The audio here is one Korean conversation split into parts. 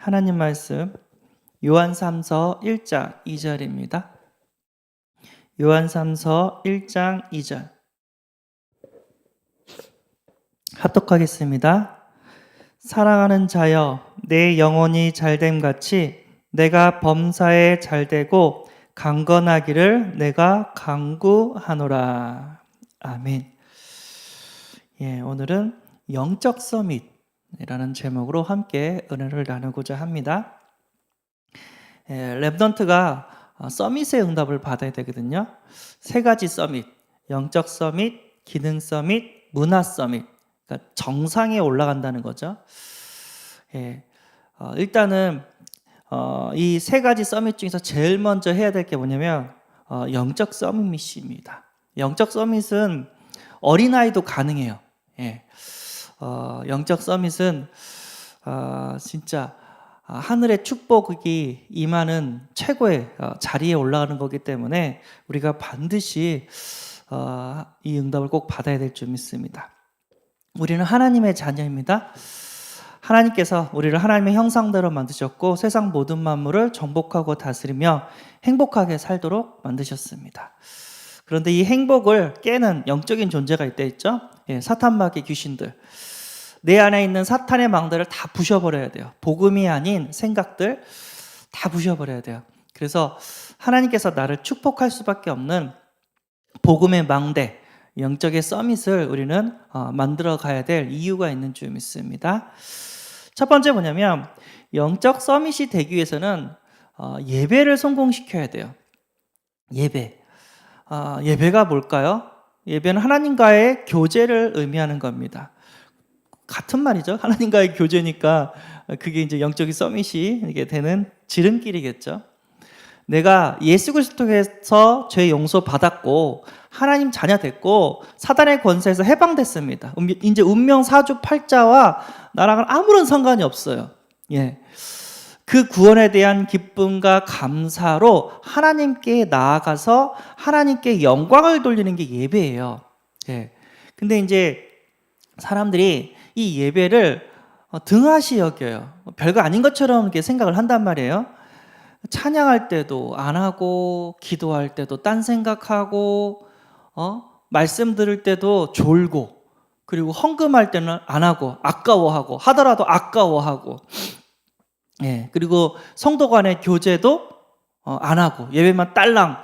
하나님 말씀 요한3서 1장 2절입니다. 요한3서 1장 2절 합독하겠습니다. 사랑하는 자여, 내 영혼이 잘됨 같이 내가 범사에 잘되고 강건하기를 내가 간구하노라. 아멘. 오늘은 영적 서밋이라는 제목으로 함께 은혜를 나누고자 합니다. 랩넌트가 서밋의 응답을 받아야 되거든요. 세 가지 서밋, 영적 서밋, 기능 서밋, 문화 서밋. 그러니까 정상에 올라간다는 거죠. 일단은 이 세 가지 서밋 중에서 제일 먼저 해야 될 게 뭐냐면 영적 서밋입니다. 영적 서밋은 어린아이도 가능해요. 영적 서밋은 진짜 하늘의 축복이 임하는 최고의 자리에 올라가는 거기 때문에 우리가 반드시 이 응답을 꼭 받아야 될 줄 믿습니다. 우리는 하나님의 자녀입니다. 하나님께서 우리를 하나님의 형상대로 만드셨고 세상 모든 만물을 정복하고 다스리며 행복하게 살도록 만드셨습니다. 그런데 이 행복을 깨는 영적인 존재가 있죠. 사탄마귀 귀신들. 내 안에 있는 사탄의 망대를 다 부셔버려야 돼요. 복음이 아닌 생각들 다 부셔버려야 돼요. 그래서 하나님께서 나를 축복할 수밖에 없는 복음의 망대, 영적의 서밋을 우리는 만들어 가야 될 이유가 있는 줄 믿습니다. 첫 번째 뭐냐면 영적 서밋이 되기 위해서는 예배를 성공시켜야 돼요. 예배가 뭘까요? 예배는 하나님과의 교제를 의미하는 겁니다. 같은 말이죠. 하나님과의 교제니까 그게 이제 영적인 서밋이 이게 되는 지름길이겠죠. 내가 예수 그리스도에서 죄 용서 받았고 하나님 자녀 됐고 사단의 권세에서 해방됐습니다. 이제 운명 사주팔자와 나랑은 아무런 상관이 없어요. 그 구원에 대한 기쁨과 감사로 하나님께 나아가서 하나님께 영광을 돌리는 게 예배예요. 근데 이제 사람들이 이 예배를 등하시 여겨요. 별거 아닌 것처럼 이렇게 생각을 한단 말이에요. 찬양할 때도 안 하고 기도할 때도 딴 생각하고 말씀 들을 때도 졸고 그리고 헌금할 때는 안 하고 아까워하고 하더라도 아까워하고 그리고 성도 간의 교제도 안 하고 예배만 딸랑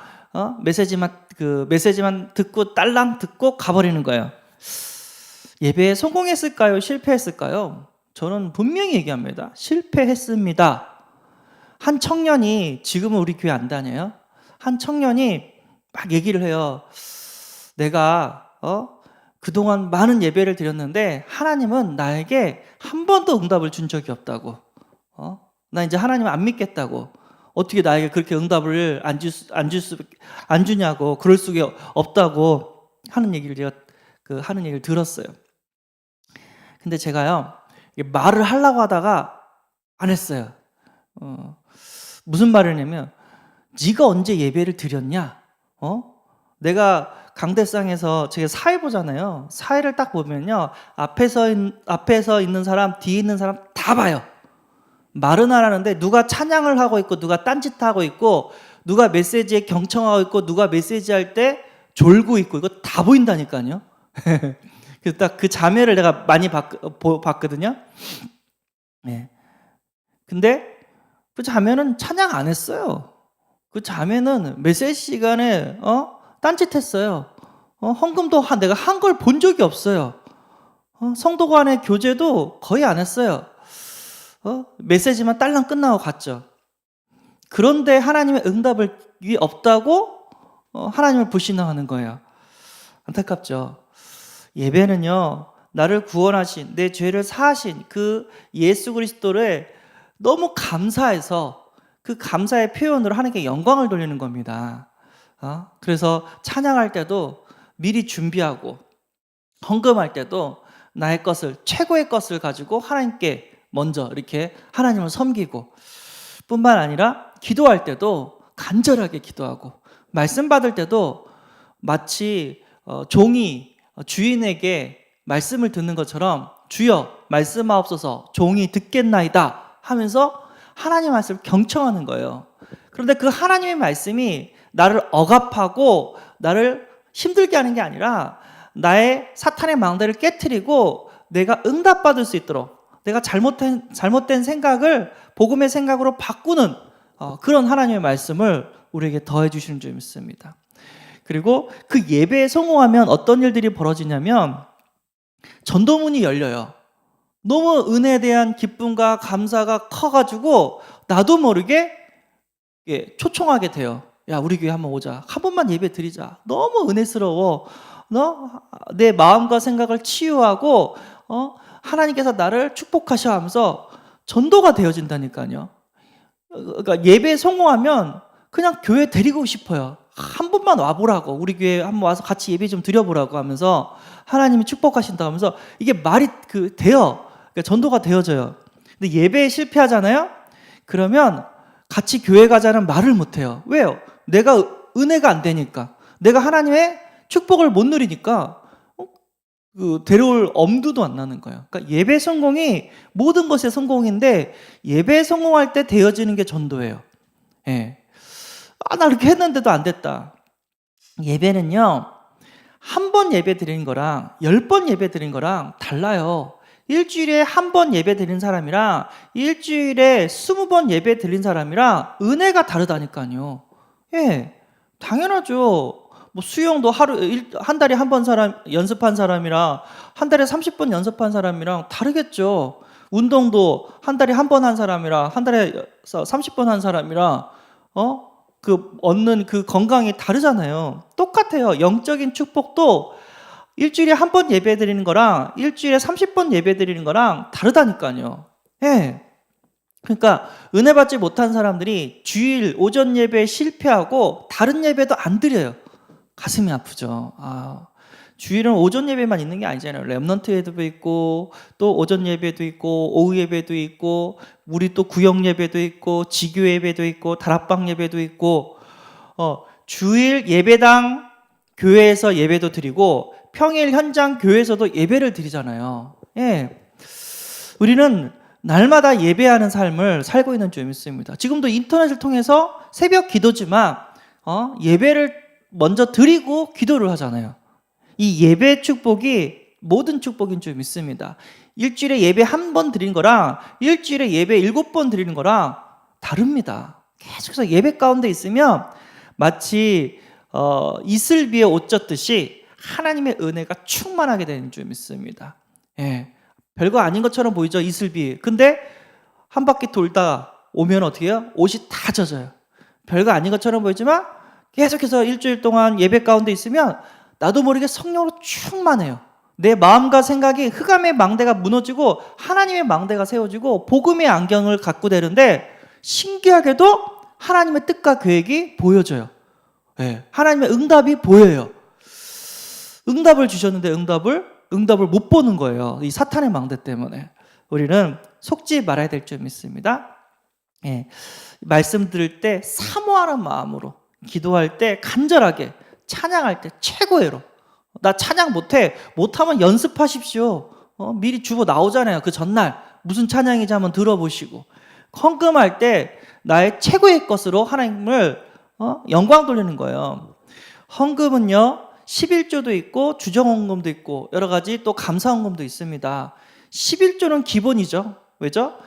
메시지만 듣고 딸랑 듣고 가버리는 거예요. 예배에 성공했을까요? 실패했을까요? 저는 분명히 얘기합니다. 실패했습니다. 한 청년이 지금은 우리 교회 안 다녀요. 한 청년이 막 얘기를 해요. 내가 그동안 많은 예배를 드렸는데 하나님은 나에게 한 번도 응답을 준 적이 없다고. 나 이제 하나님 안 믿겠다고. 어떻게 나에게 그렇게 응답을 안 주냐고 그럴 수가 없다고 하는 얘기를 제가 하는 얘기를 들었어요. 근데 제가요 말을 하려고 하다가 안 했어요. 무슨 말을 했냐면 네가 언제 예배를 드렸냐? 내가 강대상에서 제가 사회 보잖아요. 사회를 딱 보면요 앞에서 있는 사람, 뒤에 있는 사람 다 봐요. 말은 안 하는데 누가 찬양을 하고 있고 누가 딴짓하고 있고 누가 메시지에 경청하고 있고 누가 메시지할 때 졸고 있고 이거 다 보인다니까요. 그래서 딱 그 자매를 내가 많이 봤거든요. 근데 그 자매는 찬양 안 했어요. 그 자매는 메시지 시간에 딴짓했어요. 헌금도 내가 한 걸 본 적이 없어요. 성도 간의 교제도 거의 안 했어요. 메시지만 딸랑 끝나고 갔죠. 그런데 하나님의 응답이 없다고 하나님을 불신하는 거예요. 안타깝죠. 예배는요 나를 구원하신 내 죄를 사하신 그 예수 그리스도를 너무 감사해서 그 감사의 표현으로 하나님께 영광을 돌리는 겁니다. 그래서 찬양할 때도 미리 준비하고 헌금할 때도 나의 것을 최고의 것을 가지고 하나님께 먼저 이렇게 하나님을 섬기고 뿐만 아니라 기도할 때도 간절하게 기도하고 말씀 받을 때도 마치 종이 주인에게 말씀을 듣는 것처럼 주여 말씀하옵소서 종이 듣겠나이다 하면서 하나님 말씀을 경청하는 거예요. 그런데 그 하나님의 말씀이 나를 억압하고 나를 힘들게 하는 게 아니라 나의 사탄의 망대를 깨트리고 내가 응답받을 수 있도록 내가 잘못된 생각을 복음의 생각으로 바꾸는 그런 하나님의 말씀을 우리에게 더해 주시는 줄 믿습니다. 그리고 그 예배에 성공하면 어떤 일들이 벌어지냐면 전도문이 열려요. 너무 은혜에 대한 기쁨과 감사가 커가지고 나도 모르게 초청하게 돼요. 야, 우리 교회 한번 오자. 한 번만 예배 드리자. 너무 은혜스러워. 내 마음과 생각을 치유하고 하나님께서 나를 축복하셔 하면서 전도가 되어진다니까요. 그러니까 예배에 성공하면 그냥 교회 데리고 싶어요. 한 번만 와보라고. 우리 교회 한번 와서 같이 예배 좀 드려보라고 하면서 하나님이 축복하신다 하면서 이게 말이 돼요. 그러니까 전도가 되어져요. 근데 예배에 실패하잖아요? 그러면 같이 교회 가자는 말을 못해요. 왜요? 내가 은혜가 안 되니까. 내가 하나님의 축복을 못 누리니까 데려올 엄두도 안 나는 거예요. 그러니까 예배 성공이 모든 것의 성공인데 예배 성공할 때 되어지는 게 전도예요. 예. 나 이렇게 했는데도 안 됐다. 예배는요, 한 번 예배 드리는 거랑 10번 예배 드리는 거랑 달라요. 일주일에 한 번 예배 드리는 사람이랑 일주일에 20번 예배 드리는 사람이랑 은혜가 다르다니까요. 예, 당연하죠. 뭐 수영도 한 달에 한 번 연습한 사람이랑 한 달에 30번 연습한 사람이랑 다르겠죠. 운동도 한 달에 한 번 한 사람이랑 한 달에 30번 한 사람이랑 얻는 그 건강이 다르잖아요. 똑같아요. 영적인 축복도 일주일에 한 번 예배 드리는 거랑 일주일에 30번 예배 드리는 거랑 다르다니까요. 예. 그러니까 은혜 받지 못한 사람들이 주일 오전 예배에 실패하고 다른 예배도 안 드려요. 가슴이 아프죠. 주일은 오전 예배만 있는 게 아니잖아요. 렘넌트 예배도 있고 또 오전 예배도 있고 오후 예배도 있고 우리 또 구역 예배도 있고 지교 예배도 있고 다락방 예배도 있고 주일 예배당 교회에서 예배도 드리고 평일 현장 교회에서도 예배를 드리잖아요. 예. 우리는 날마다 예배하는 삶을 살고 있는 줄 믿습니다. 지금도 인터넷을 통해서 새벽 기도지만 예배를 먼저 드리고 기도를 하잖아요. 이 예배 축복이 모든 축복인 줄 믿습니다. 일주일에 예배 한 번 드리는 거랑 일주일에 예배 7번 드리는 거랑 다릅니다. 계속해서 예배 가운데 있으면 마치 이슬비에 옷 젖듯이 하나님의 은혜가 충만하게 되는 줄 믿습니다. 예, 별거 아닌 것처럼 보이죠, 이슬비. 근데 한 바퀴 돌다 오면 어떻게 해요? 옷이 다 젖어요. 별거 아닌 것처럼 보이지만 계속해서 일주일 동안 예배 가운데 있으면 나도 모르게 성령으로 충만해요. 내 마음과 생각이 흑암의 망대가 무너지고 하나님의 망대가 세워지고 복음의 안경을 갖고 되는데 신기하게도 하나님의 뜻과 계획이 보여져요. 네, 하나님의 응답이 보여요. 응답을 주셨는데 응답을 못 보는 거예요. 이 사탄의 망대 때문에. 우리는 속지 말아야 될 줄 믿습니다. 예, 말씀 들을 때 사모하는 마음으로 기도할 때 간절하게 찬양할 때 최고예로. 나 찬양 못하면 연습하십시오. 미리 주보 나오잖아요. 그 전날 무슨 찬양인지 한번 들어보시고 헌금할 때 나의 최고의 것으로 하나님을 영광 돌리는 거예요. 헌금은요 11조도 있고 주정헌금도 있고 여러 가지 또 감사헌금도 있습니다. 11조는 기본이죠. 왜죠?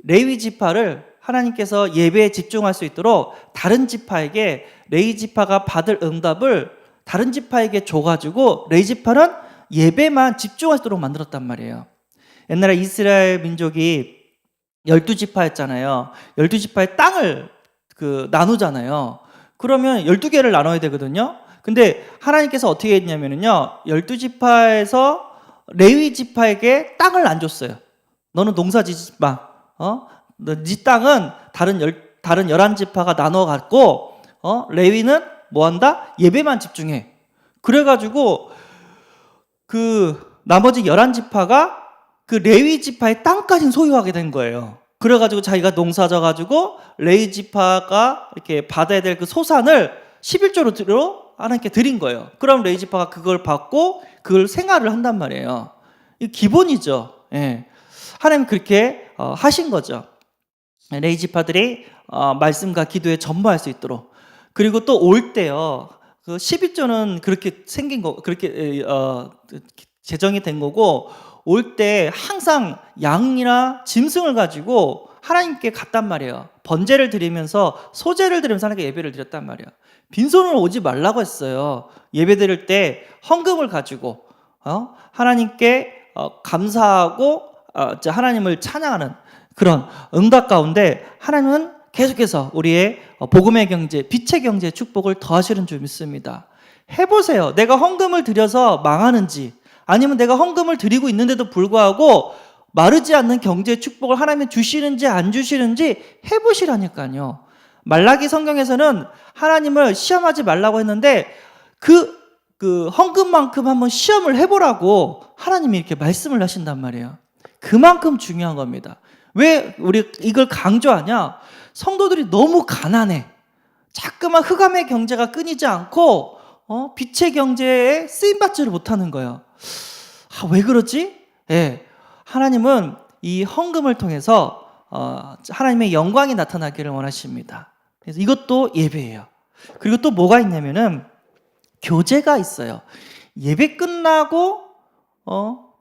레위 지파를 하나님께서 예배에 집중할 수 있도록 다른 지파에게 레위 지파가 받을 응답을 다른 지파에게 줘가지고 레위 지파는 예배만 집중할 수 있도록 만들었단 말이에요. 옛날에 이스라엘 민족이 12지파였잖아요. 12지파의 땅을 나누잖아요. 그러면 12개를 나눠야 되거든요. 근데 하나님께서 어떻게 했냐면요 12지파에서 레위 지파에게 땅을 안 줬어요. 너는 농사 지지 마. 네 땅은 다른 11지파가 나눠 갖고 레위는 뭐 한다? 예배만 집중해. 그래가지고 그 나머지 11지파가 그 레위 지파의 땅까지 소유하게 된 거예요. 그래가지고 자기가 농사 져가지고 레위 지파가 이렇게 받아야 될 그 소산을 11조로 하나님께 드린 거예요. 그럼 레위 지파가 그걸 받고 그걸 생활을 한단 말이에요. 이 기본이죠. 예. 하나님 그렇게 하신 거죠. 레이지파들이 말씀과 기도에 전무할 수 있도록. 그리고 또 올 때요. 그 12조는 그렇게 생긴 거, 그렇게 제정이 된 거고, 올 때 항상 양이나 짐승을 가지고 하나님께 갔단 말이에요. 번제를 드리면서, 소제를 드리면서 하나님께 예배를 드렸단 말이에요. 빈손으로 오지 말라고 했어요. 예배 드릴 때 헌금을 가지고 하나님께 감사하고 하나님을 찬양하는 그런 응답 가운데 하나님은 계속해서 우리의 복음의 경제, 빛의 경제의 축복을 더하시는 줄 믿습니다. 해보세요. 내가 헌금을 드려서 망하는지, 아니면 내가 헌금을 드리고 있는데도 불구하고 마르지 않는 경제의 축복을 하나님이 주시는지 안 주시는지 해보시라니까요. 말라기 성경에서는 하나님을 시험하지 말라고 했는데 그 헌금만큼 한번 시험을 해보라고 하나님이 이렇게 말씀을 하신단 말이에요. 그만큼 중요한 겁니다. 왜 우리 이걸 강조하냐? 성도들이 너무 가난해. 자꾸만 흑암의 경제가 끊이지 않고 빛의 경제에 쓰임받지를 못하는 거예요. 왜 그러지? 하나님은 이 헌금을 통해서 하나님의 영광이 나타나기를 원하십니다. 그래서 이것도 예배예요. 그리고 또 뭐가 있냐면은 교제가 있어요. 예배 끝나고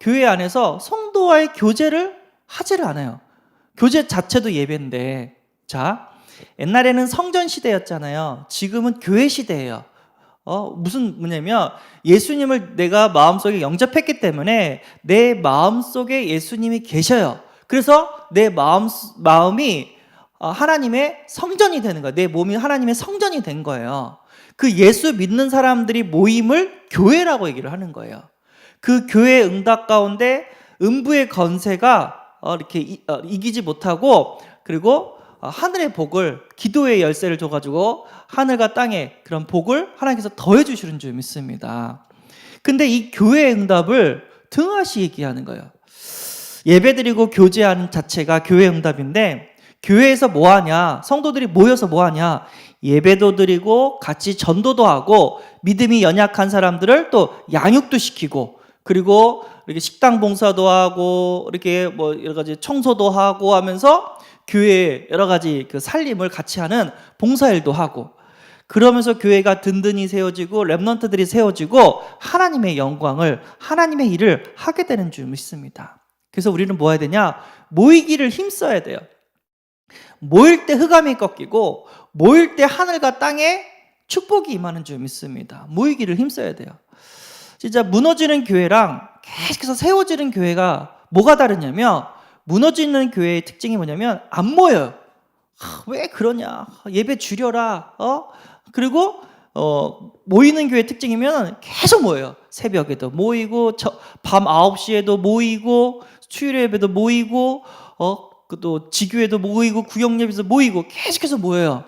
교회 안에서 성도와의 교제를 하지를 않아요. 교제 자체도 예배인데, 자, 옛날에는 성전 시대였잖아요. 지금은 교회 시대예요. 무슨 뭐냐면 예수님을 내가 마음속에 영접했기 때문에 내 마음속에 예수님이 계셔요. 그래서 내 마음이 하나님의 성전이 되는 거예요. 내 몸이 하나님의 성전이 된 거예요. 그 예수 믿는 사람들이 모임을 교회라고 얘기를 하는 거예요. 그 교회 응답 가운데 음부의 건세가 이렇게 이기지 못하고, 그리고 하늘의 복을, 기도의 열쇠를 줘가지고 하늘과 땅의 그런 복을 하나님께서 더해 주시는 줄 믿습니다. 근데 이 교회의 응답을 등하시 얘기하는 거예요. 예배드리고 교제하는 자체가 교회 응답인데, 교회에서 뭐 하냐? 성도들이 모여서 뭐 하냐? 예배도 드리고 같이 전도도 하고 믿음이 연약한 사람들을 또 양육도 시키고, 그리고 이렇게 식당 봉사도 하고 이렇게 뭐 여러 가지 청소도 하고 하면서 교회에 여러 가지 그 살림을 같이 하는 봉사일도 하고, 그러면서 교회가 든든히 세워지고 렘넌트들이 세워지고 하나님의 영광을, 하나님의 일을 하게 되는 줄 믿습니다. 그래서 우리는 뭐 해야 되냐? 모이기를 힘써야 돼요. 모일 때 흑암이 꺾이고 모일 때 하늘과 땅에 축복이 임하는 줄 믿습니다. 모이기를 힘써야 돼요. 진짜 무너지는 교회랑 계속해서 세워지는 교회가 뭐가 다르냐면, 무너지는 교회의 특징이 뭐냐면 안 모여요. 왜 그러냐? 예배 줄여라. 그리고 모이는 교회의 특징이면 계속 모여요. 새벽에도 모이고 밤 9시에도 모이고 수요일 예배도 모이고 또 지교회도 모이고 구역예배에서 모이고 계속해서 모여요.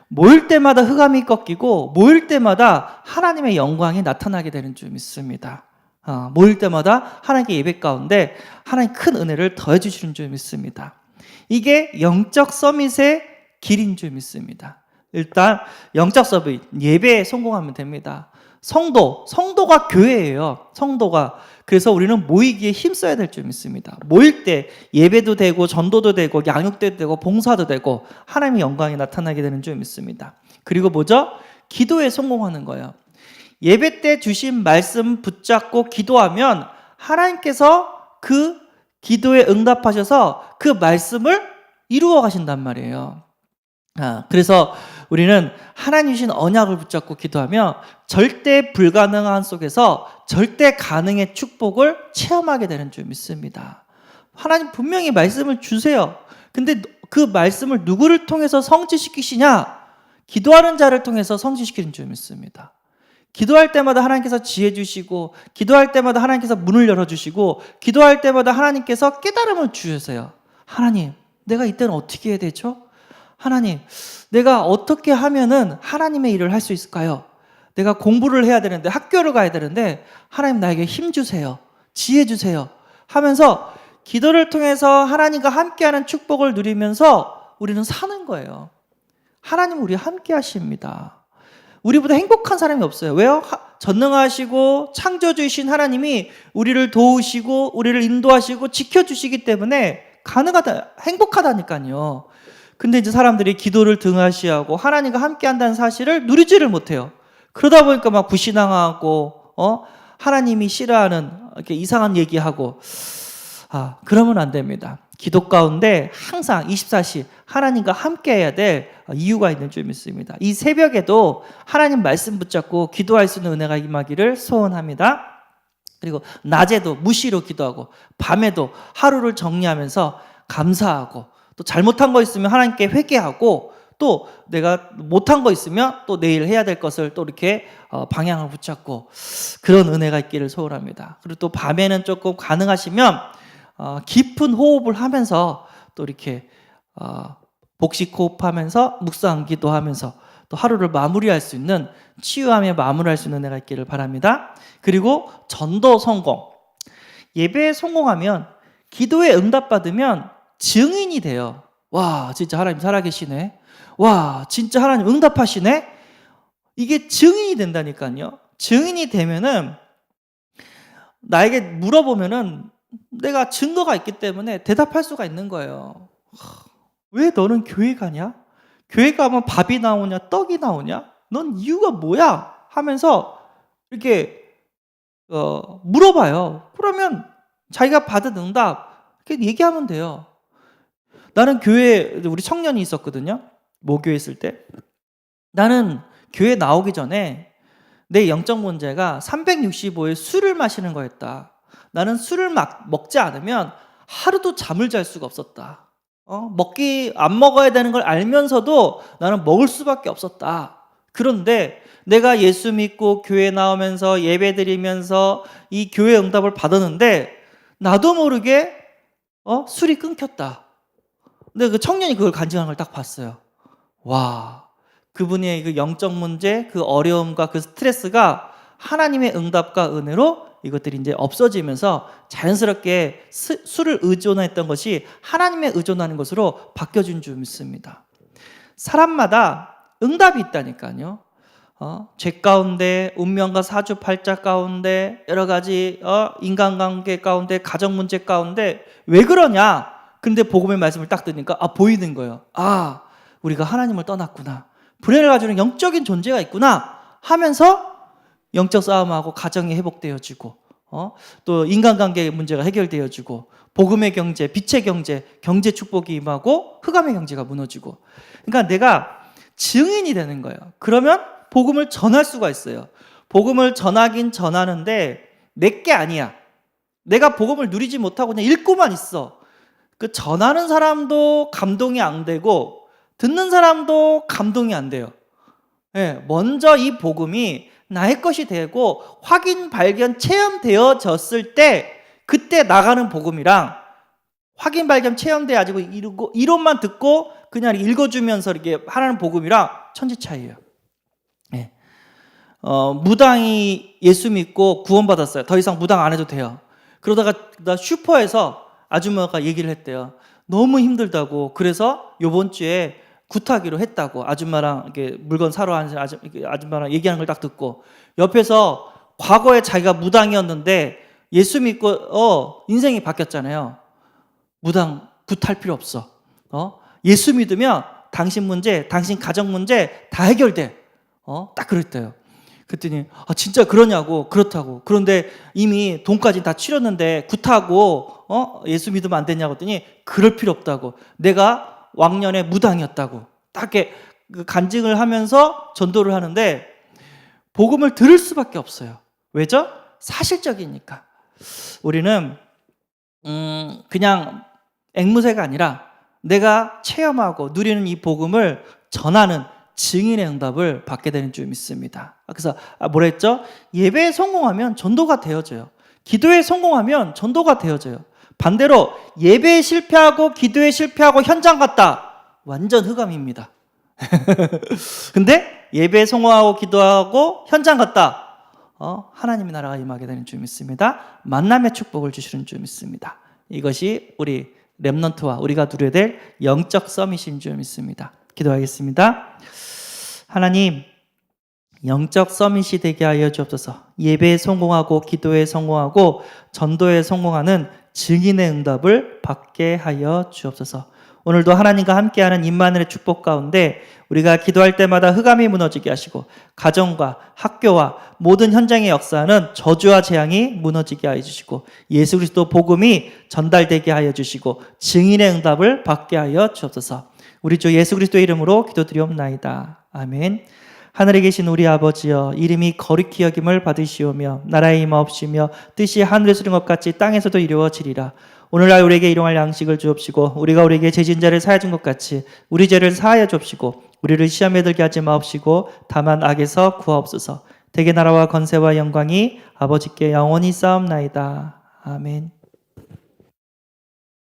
모일 때마다 흑암이 꺾이고 모일 때마다 하나님의 영광이 나타나게 되는 줄 믿습니다. 모일 때마다 하나님께 예배 가운데 하나님 큰 은혜를 더해 주시는 줄 믿습니다. 이게 영적 서밋의 길인 줄 믿습니다. 일단 영적 서밋, 예배에 성공하면 됩니다. 성도가 교회예요. 성도가. 그래서 우리는 모이기에 힘써야 될 줄 믿습니다. 모일 때 예배도 되고 전도도 되고 양육도 되고 봉사도 되고 하나님의 영광이 나타나게 되는 줄 믿습니다. 그리고 뭐죠? 기도에 성공하는 거예요. 예배 때 주신 말씀 붙잡고 기도하면 하나님께서 그 기도에 응답하셔서 그 말씀을 이루어 가신단 말이에요. 그래서 우리는 하나님 주신 언약을 붙잡고 기도하며 절대 불가능한 속에서 절대 가능의 축복을 체험하게 되는 줄 믿습니다. 하나님 분명히 말씀을 주세요. 근데 그 말씀을 누구를 통해서 성취시키시냐? 기도하는 자를 통해서 성취시키는 줄 믿습니다. 기도할 때마다 하나님께서 지혜 주시고, 기도할 때마다 하나님께서 문을 열어주시고, 기도할 때마다 하나님께서 깨달음을 주세요. 하나님, 내가 이때는 어떻게 해야 되죠? 하나님, 내가 어떻게 하면은 하나님의 일을 할 수 있을까요? 내가 공부를 해야 되는데, 학교를 가야 되는데, 하나님 나에게 힘 주세요. 지혜 주세요. 하면서 기도를 통해서 하나님과 함께하는 축복을 누리면서 우리는 사는 거예요. 하나님은 우리와 함께 하십니다. 우리보다 행복한 사람이 없어요. 왜요? 전능하시고 창조주이신 하나님이 우리를 도우시고 우리를 인도하시고 지켜주시기 때문에 가능하다, 행복하다니까요. 근데 이제 사람들이 기도를 등한시하고 하나님과 함께 한다는 사실을 누리지를 못해요. 그러다 보니까 막 불신앙하고, 하나님이 싫어하는 이렇게 이상한 얘기하고, 그러면 안 됩니다. 기도 가운데 항상 24시 하나님과 함께 해야 될 이유가 있는 줄 믿습니다. 이 새벽에도 하나님 말씀 붙잡고 기도할 수 있는 은혜가 임하기를 소원합니다. 그리고 낮에도 무시로 기도하고 밤에도 하루를 정리하면서 감사하고 또 잘못한 거 있으면 하나님께 회개하고 또 내가 못한 거 있으면 또 내일 해야 될 것을 또 이렇게 방향을 붙잡고 그런 은혜가 있기를 소원합니다. 그리고 또 밤에는 조금 가능하시면 깊은 호흡을 하면서 또 이렇게 복식 호흡하면서 묵상 기도하면서 또 하루를 마무리할 수 있는 치유하며 마무리할 수 있는 은혜가 있기를 바랍니다. 그리고 전도 성공. 예배에 성공하면 기도에 응답받으면 증인이 돼요. 와, 진짜 하나님 살아계시네. 와, 진짜 하나님 응답하시네. 이게 증인이 된다니까요. 증인이 되면은 나에게 물어보면은 내가 증거가 있기 때문에 대답할 수가 있는 거예요. 왜 너는 교회 가냐? 교회 가면 밥이 나오냐, 떡이 나오냐? 넌 이유가 뭐야? 하면서 이렇게 물어봐요. 그러면 자기가 받은 응답 이렇게 얘기하면 돼요. 나는 교회에 우리 청년이 있었거든요. 모교에 있을 때. 나는 교회 나오기 전에 내 영적 문제가 365일 술을 마시는 거였다. 나는 술을 먹지 않으면 하루도 잠을 잘 수가 없었다. 안 먹어야 되는 걸 알면서도 나는 먹을 수밖에 없었다. 그런데 내가 예수 믿고 교회 나오면서 예배 드리면서 이 교회 응답을 받았는데 나도 모르게 술이 끊겼다. 근데 그 청년이 그걸 간증한 걸 딱 봤어요. 와, 그분의 그 영적 문제, 그 어려움과 그 스트레스가 하나님의 응답과 은혜로 이것들이 이제 없어지면서 자연스럽게 술을 의존했던 것이 하나님의 의존하는 것으로 바뀌어진 줄 믿습니다. 사람마다 응답이 있다니까요. 죄 가운데, 운명과 사주팔자 가운데, 여러 가지 인간관계 가운데, 가정 문제 가운데 왜 그러냐? 근데 복음의 말씀을 딱 듣니까 보이는 거예요. 우리가 하나님을 떠났구나. 불행을 가지는 영적인 존재가 있구나 하면서 영적 싸움하고 가정이 회복되어지고 또 인간관계의 문제가 해결되어지고 복음의 경제, 빛의 경제, 경제 축복이 임하고 흑암의 경제가 무너지고 그러니까 내가 증인이 되는 거예요. 그러면 복음을 전할 수가 있어요. 복음을 전하긴 전하는데 내게 아니야. 내가 복음을 누리지 못하고 그냥 읽고만 있어. 그 전하는 사람도 감동이 안 되고 듣는 사람도 감동이 안 돼요. 먼저 이 복음이 나의 것이 되고 확인, 발견, 체험되어졌을 때 그때 나가는 복음이랑 확인, 발견, 체험돼가지고 이론만 듣고 그냥 읽어주면서 이렇게 하는 복음이랑 천지 차이예요. 무당이 예수 믿고 구원받았어요. 더 이상 무당 안 해도 돼요. 그러다가 나 슈퍼에서 아줌마가 얘기를 했대요. 너무 힘들다고. 그래서 요번 주에 굿하기로 했다고. 아줌마랑 이렇게 물건 사러 하는 아줌마랑 얘기하는 걸 딱 듣고 옆에서 과거에 자기가 무당이었는데 예수 믿고 인생이 바뀌었잖아요. 무당 굿할 필요 없어. 예수 믿으면 당신 문제, 당신 가정 문제 다 해결돼. 딱 그랬대요. 그랬더니 진짜 그러냐고. 그렇다고. 그런데 이미 돈까지 다 치렀는데 굿하고 예수 믿으면 안 되냐고 했더니 그럴 필요 없다고. 내가 왕년에 무당이었다고. 딱 이렇게 간증을 하면서 전도를 하는데 복음을 들을 수밖에 없어요. 왜죠? 사실적이니까. 우리는 그냥 앵무새가 아니라 내가 체험하고 누리는 이 복음을 전하는 증인의 응답을 받게 되는 줄 믿습니다. 그래서 뭐라 했죠? 예배에 성공하면 전도가 되어져요. 기도에 성공하면 전도가 되어져요. 반대로 예배에 실패하고 기도에 실패하고 현장 갔다. 완전 흑암입니다. 근데 예배에 성공하고 기도하고 현장 갔다. 하나님의 나라가 임하게 되는 줄 믿습니다. 만남의 축복을 주시는 줄 믿습니다. 이것이 우리 렘넌트와 우리가 누려야 될 영적 서밋인 줄 믿습니다. 기도하겠습니다. 하나님, 영적 서밋이 되게 하여 주옵소서. 예배에 성공하고 기도에 성공하고 전도에 성공하는 증인의 응답을 받게 하여 주옵소서. 오늘도 하나님과 함께하는 임마누엘의 축복 가운데 우리가 기도할 때마다 흑암이 무너지게 하시고 가정과 학교와 모든 현장의 역사는 저주와 재앙이 무너지게 하여 주시고 예수 그리스도 복음이 전달되게 하여 주시고 증인의 응답을 받게 하여 주옵소서. 우리 주 예수 그리스도의 이름으로 기도드리옵나이다. 아멘. 하늘에 계신 우리 아버지여, 이름이 거룩히 여김을 받으시오며 나라의 임하옵시며 뜻이 하늘에서 이룬 것 같이 땅에서도 이루어지리라. 오늘날 우리에게 일용할 양식을 주옵시고 우리가 우리에게 죄진 자를 사하여 준 것 같이 우리 죄를 사하여 주옵시고 우리를 시험에 들게 하지 마옵시고 다만 악에서 구하옵소서. 대개 나라와 건세와 영광이 아버지께 영원히 쌓옵나이다. 아멘.